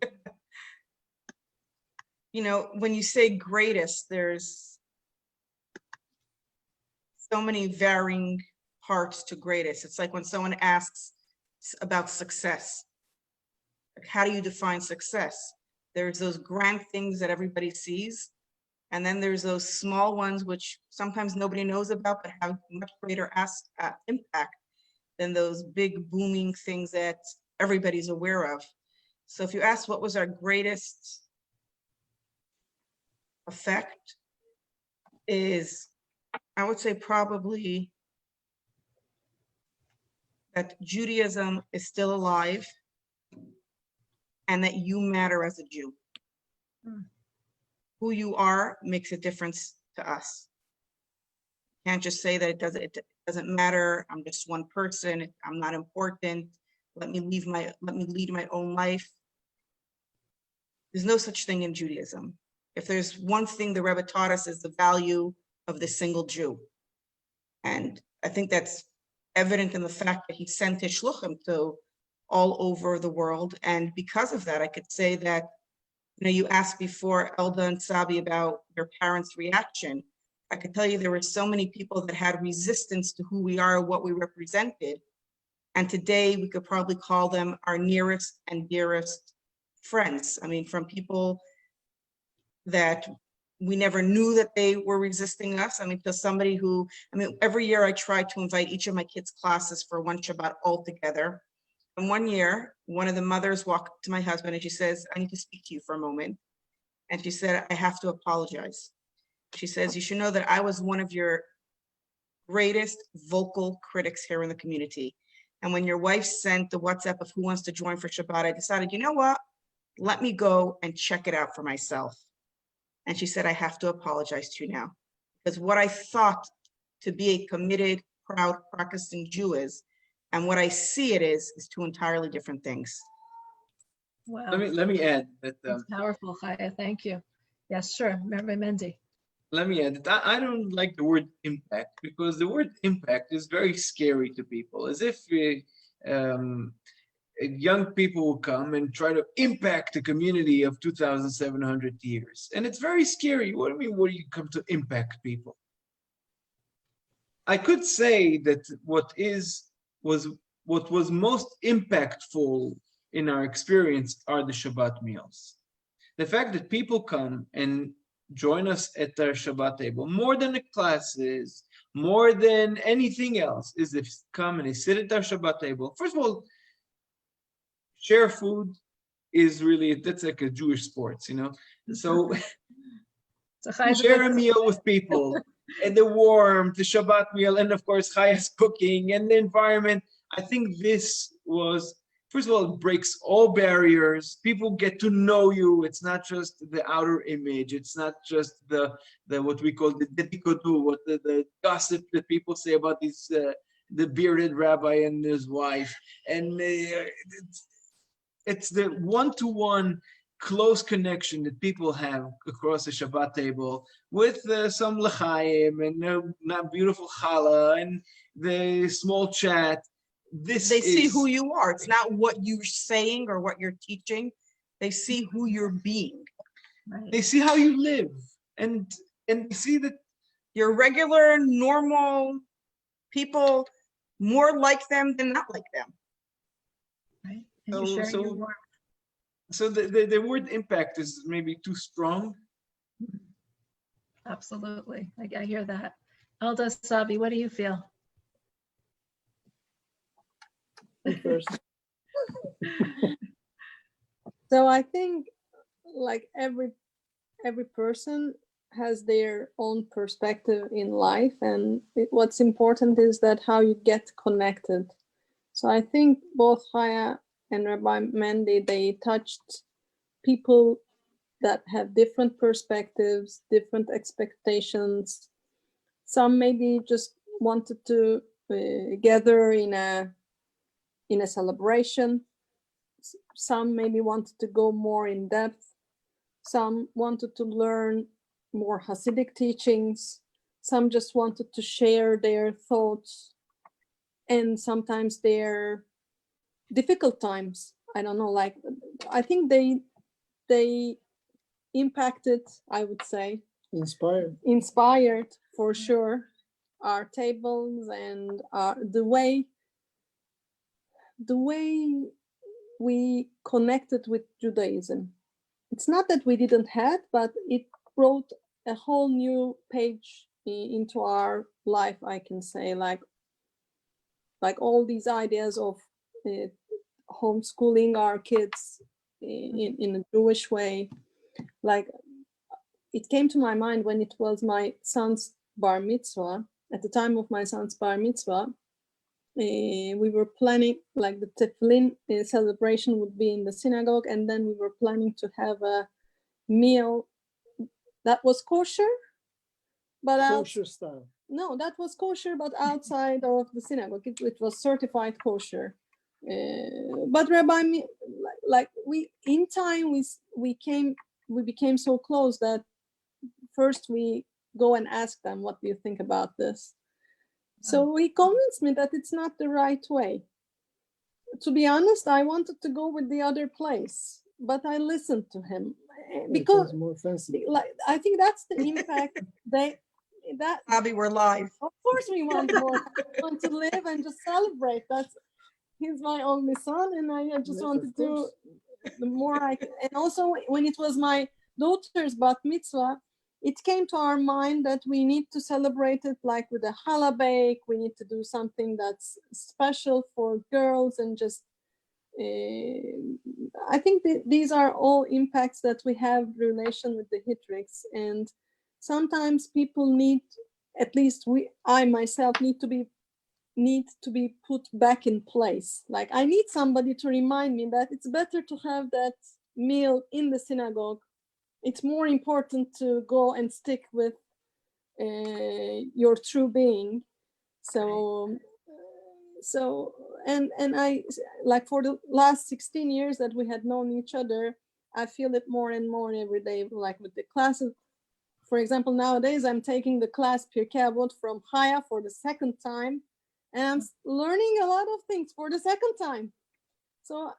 When you say greatest, there's so many varying parts to greatest. It's like when someone asks about success. Like, how do you define success? There's those grand things that everybody sees. And then there's those small ones, which sometimes nobody knows about, but have much greater impact than those big booming things that everybody's aware of. So if you ask what was our greatest effect, is, I would say probably that Judaism is still alive and that you matter as a Jew. Who you are makes a difference to us. Can't just say that it doesn't matter. I'm just one person. I'm not important. Let me lead my own life. There's no such thing in Judaism. If there's one thing the Rebbe taught us, is the value of the single Jew. And I think that's evident in the fact that he sent his shluchim to all over the world. And because of that, I could say that, you asked before, Elda and Sabi, about your parents' reaction. I could tell you there were so many people that had resistance to who we are, what we represented. And today we could probably call them our nearest and dearest friends. I mean, from people that we never knew that they were resisting us. I mean, to somebody who, every year I try to invite each of my kids' classes for one Shabbat all together. And one year, one of the mothers walked up to my husband and she says, I need to speak to you for a moment. And she said, I have to apologize. She says, you should know that I was one of your greatest vocal critics here in the community. And when your wife sent the WhatsApp of who wants to join for Shabbat, I decided, you know what? Let me go and check it out for myself. And she said, I have to apologize to you now. Because what I thought to be a committed, proud, practicing Jew is, and what I see it is two entirely different things. Wow. Let me add that. That's powerful, Chaya. Thank you. Yes, sure. Rabbi Mendy. Let me add that I don't like the word impact, because the word impact is very scary to people, as if young people will come and try to impact the community of 2,700 years. And it's very scary. What do you mean, what do you come to impact people? I could say that what was most impactful in our experience are the Shabbat meals. The fact that people come and join us at our Shabbat table, more than the classes, more than anything else, is they come and they sit at our Shabbat table. First of all, share food is really, that's like a Jewish sports, So share a meal with people, and the warmth, the Shabbat meal, and of course Chaya's cooking and the environment. I think this was first of all, it breaks all barriers. People get to know you. It's not just the outer image. It's not just the what we call the dedikodu, what the gossip that people say about these the bearded rabbi and his wife. And it's the one-to-one close connection that people have across the Shabbat table with some l'chaim and not beautiful challah and the small chat. They see who you are. It's not what you're saying or what you're teaching. They see who you're being. Right. They see how you live, and they see that You're regular, normal people, more like them than not like them. Right. And you share your warmth. so the word impact is maybe too strong. Absolutely. I hear that. Alda, Sabi, what do you feel? You first. So I think like every person has their own perspective in life, and what's important is that how you get connected. So I think both Chaya and Rabbi Mendy, they touched people that have different perspectives, different expectations. Some maybe just wanted to gather in a celebration. Some maybe wanted to go more in depth. Some wanted to learn more Hasidic teachings. Some just wanted to share their thoughts and sometimes their difficult times. I don't know, like, I think they impacted, I would say, inspired for sure, our tables and the way we connected with Judaism. It's not that we didn't have, but it brought a whole new page into our life, I can say, like all these ideas of homeschooling our kids in a Jewish way. Like, it came to my mind when it was my son's bar mitzvah. At the time of my son's bar mitzvah, we were planning, like, the tefillin celebration would be in the synagogue, and then we were planning to have a meal that was kosher, but Kosher style. no, that was kosher, but outside of the synagogue. It was certified kosher. But Rabbi, like, we in time we became so close that first we go and ask them, what do you think about this? So he convinced me that it's not the right way. To be honest, I wanted to go with the other place, but I listened to him because more fancy. like, I think that's the impact Abby, we're live. of course we want more. I want to live and just celebrate. He's my only son, and I just Yes, wanted of to course. the more I can. And also when it was my daughter's bat mitzvah, it came to our mind that we need to celebrate it like with a challah bake. We need to do something that's special for girls, and just I think these are all impacts that we have relation with the Chitriks, and sometimes people need, at least I myself need to be put back in place. Like, I need somebody to remind me that it's better to have that meal in the synagogue. It's more important to go and stick with your true being. So and I, like, for the last 16 years that we had known each other, I feel it more and more every day, like with the classes. For example, nowadays I'm taking the class Pirkei Avot from Chaya for the second time, and I'm learning a lot of things for the second time. So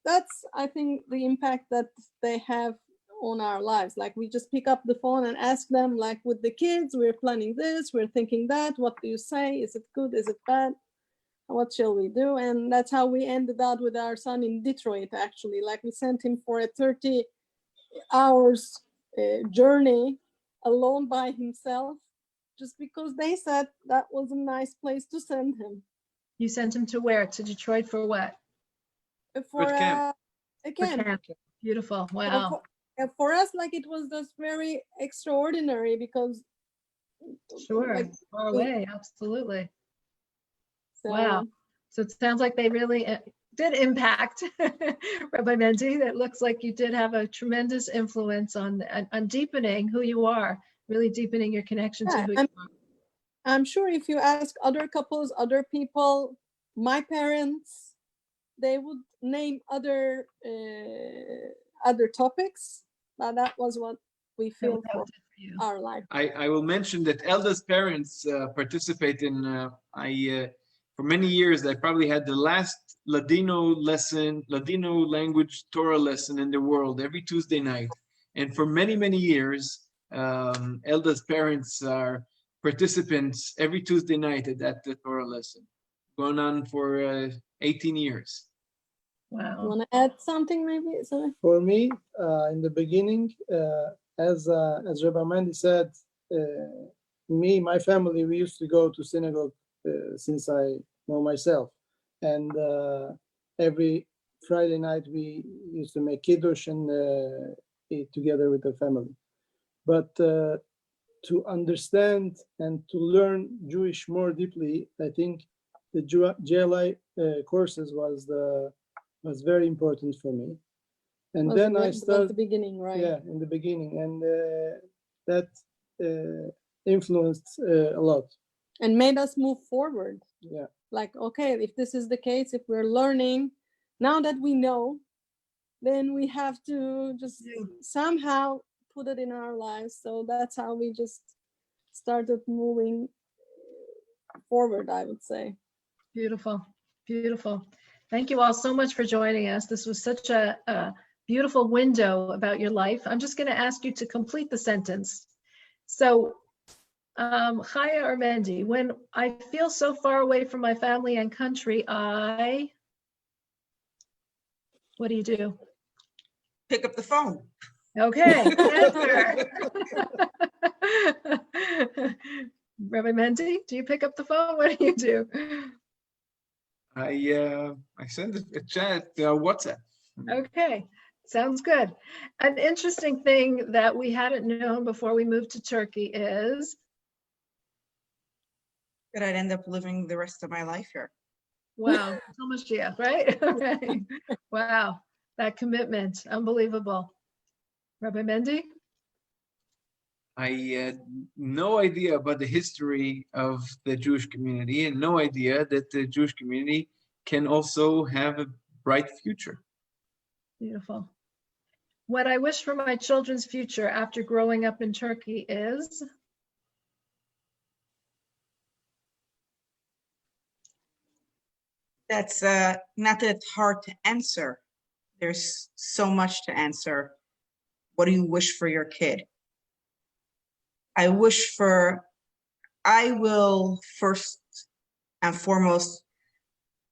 that's, I think, the impact that they have on our lives. Like, we just pick up the phone and ask them, like, with the kids, we're planning this, we're thinking that, what do you say? Is it good? Is it bad? What shall we do? And that's how we ended up with our son in Detroit, actually. Like, we sent him for a 30 hours journey alone by himself, just because they said that was a nice place to send him. You sent him to where? To Detroit for what? For camp. a For camp. camp. Beautiful. Wow. For us, like, it was just very extraordinary because Sure. like, Far away. Absolutely. so, Wow. So it sounds like they really did impact Rabbi Mendy. That looks like you did have a tremendous influence on deepening who you are, really deepening your connection to who you are. I'm sure if you ask other couples, other people, my parents, they would name other topics, but that was what we feel for our life. I will mention that Elda's parents participate in, for many years, I probably had the last Ladino language Torah lesson in the world every Tuesday night. And for many, many years, Elda's parents are participants every Tuesday night at that Torah lesson, going on for 18 years. Wow. You want to add something maybe? For me, in the beginning, as Rabbi Mendy said, my family, we used to go to synagogue since I know myself. And every Friday night, we used to make kiddush and eat together with the family. But to understand and to learn Jewish more deeply, I think the JLI courses was very important for me. And then I started at the beginning, right? Yeah, in the beginning, and that influenced a lot. And made us move forward. Yeah. Like, okay, if this is the case, if we're learning, now that we know, then we have to just somehow put it in our lives. So that's how we just started moving forward, I would say. Beautiful, beautiful. Thank you all so much for joining us. This was such a beautiful window about your life. I'm just going to ask you to complete the sentence. So, Chaya or Mendy, when I feel so far away from my family and country, what do you do? Pick up the phone. Okay, answer. Rabbi Mendy, do you pick up the phone? What do you do? I send a chat, WhatsApp. Okay, sounds good. An interesting thing that we hadn't known before we moved to Turkey is That I'd end up living the rest of my life here. wow, Mashiach, right? Okay. Wow, that commitment, unbelievable. Rabbi Mendy? I had no idea about the history of the Jewish community and no idea that the Jewish community can also have a bright future. Beautiful. What I wish for my children's future after growing up in Turkey is? That's not that it's hard to answer. There's so much to answer. What do you wish for your kid? I will first and foremost,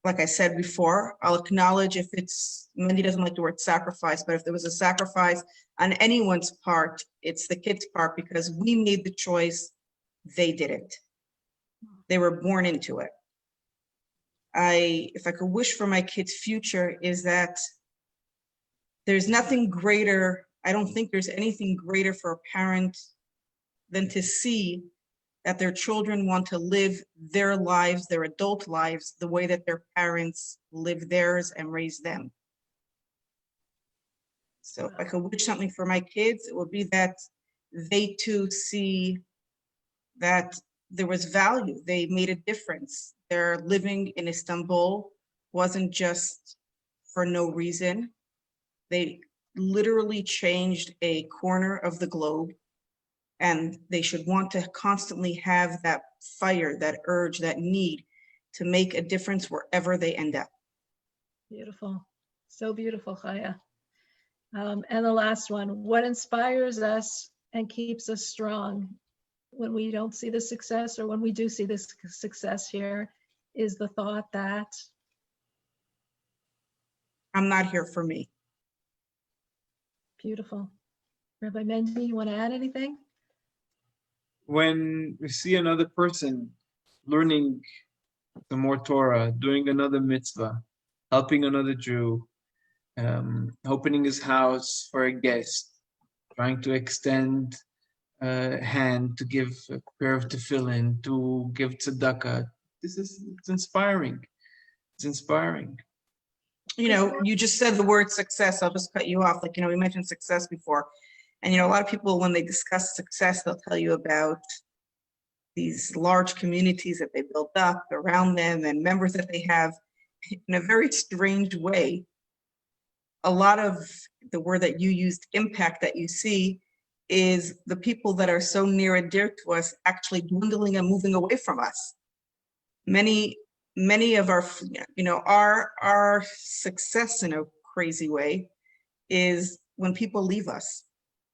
like I said before, I'll acknowledge if Mendy doesn't like the word sacrifice, but if there was a sacrifice on anyone's part, it's the kid's part because we made the choice, they didn't. They were born into it. If I could wish for my kid's future is that there's nothing greater, I don't think there's anything greater for a parent than to see that their children want to live their lives, their adult lives, the way that their parents live theirs and raise them. So if I could wish something for my kids, it would be that they too see that there was value. They made a difference. Their living in Istanbul wasn't just for no reason. They literally changed a corner of the globe, and they should want to constantly have that fire, that urge, that need to make a difference wherever they end up. Beautiful. So beautiful, Chaya. And the last one, what inspires us and keeps us strong when we don't see the success, or when we do see this success here, is the thought that I'm not here for me. beautiful. Rabbi Mendy, you want to add anything? When we see another person learning some more Torah, doing another mitzvah, helping another Jew, opening his house for a guest, trying to extend a hand to give a pair of tefillin, to give tzedakah, it's inspiring. It's inspiring. you know, you just said the word success. I'll just cut you off. Like, you know, we mentioned success before. And, you know, a lot of people, when they discuss success, they'll tell you about these large communities that they built up around them and members that they have. In a very strange way, a lot of the word that you used, impact, that you see is the people that are so near and dear to us actually dwindling and moving away from us. Many of our, you know, our success in a crazy way is when people leave us.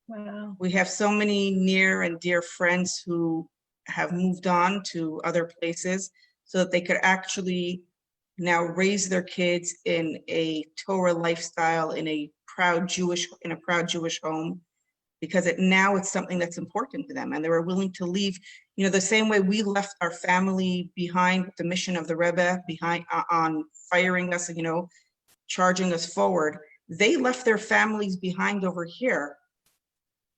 Wow. We have so many near and dear friends who have moved on to other places so that they could actually now raise their kids in a Torah lifestyle, in a proud Jewish home, because now it's something that's important to them, and they were willing to leave. You know, the same way we left our family behind with the mission of the Rebbe behind on firing us, you know, charging us forward. They left their families behind over here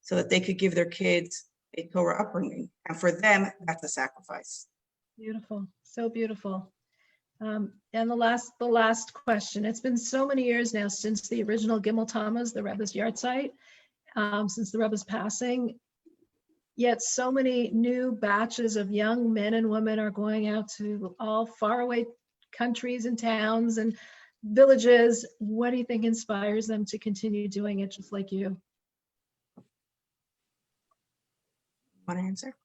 so that they could give their kids a Torah upbringing, and for them, that's a sacrifice. Beautiful, so beautiful. And the last question. It's been so many years now since the original Gimel Tammuz, the Rebbe's yahrzeit, since the Rebbe's passing. Yet so many new batches of young men and women are going out to all faraway countries and towns and villages. What do you think inspires them to continue doing it just like you? Want to answer?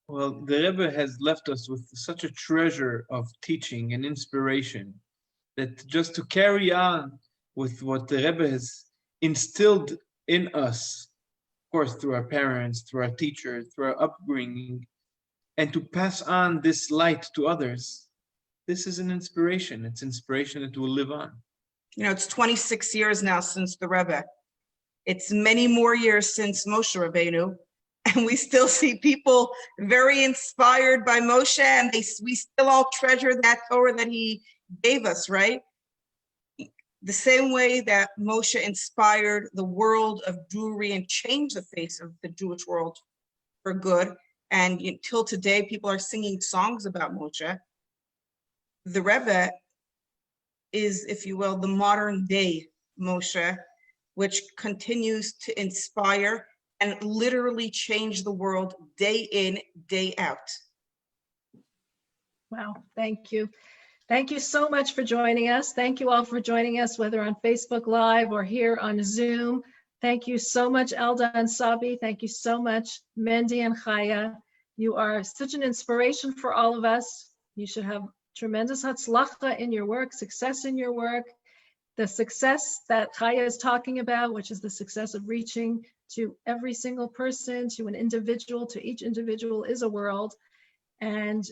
Well, the Rebbe has left us with such a treasure of teaching and inspiration that just to carry on with what the Rebbe has instilled in us, of course, through our parents, through our teachers, through our upbringing, and to pass on this light to others, this is an inspiration. It's inspiration that will live on. You know, it's 26 years now since the Rebbe. It's many more years since Moshe Rabbeinu. And we still see people very inspired by Moshe, and we still all treasure that Torah that he gave us, right? The same way that Moshe inspired the world of Jewry and changed the face of the Jewish world for good. And until today, people are singing songs about Moshe. The Rebbe is, if you will, the modern day Moshe, which continues to inspire and literally change the world day in, day out. Wow, thank you. Thank you so much for joining us. Thank you all for joining us, whether on Facebook Live or here on Zoom. Thank you so much, Elda and Sabi. Thank you so much, Mendy and Chaya. You are such an inspiration for all of us. You should have tremendous hatzlacha in your work, success in your work. The success that Chaya is talking about, which is the success of reaching to every single person, to an individual, to each individual is a world. And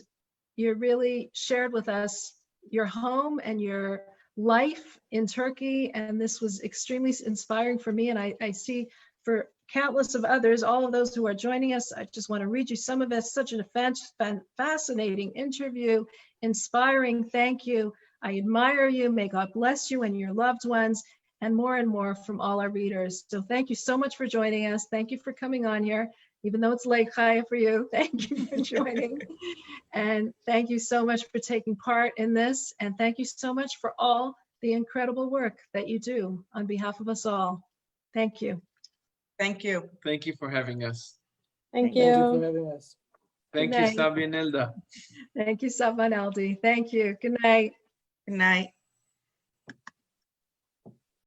you really shared with us your home and your life in Turkey. And this was extremely inspiring for me. And I see for countless of others, all of those who are joining us, I just want to read you some of it. Such a fascinating interview, inspiring. Thank you. I admire you. May God bless you and your loved ones, and more from all our readers. So thank you so much for joining us. Thank you for coming on here, even though it's late, Chaya, for you. Thank you for joining. And thank you so much for taking part in this. And thank you so much for all the incredible work that you do on behalf of us all. Thank you. Thank you. Thank you for having us. Thank Thank you for you. having us. Thank Good you, night. Sabi and Elda. Thank you, Saba and Aldi. Thank you. Good night. Good night.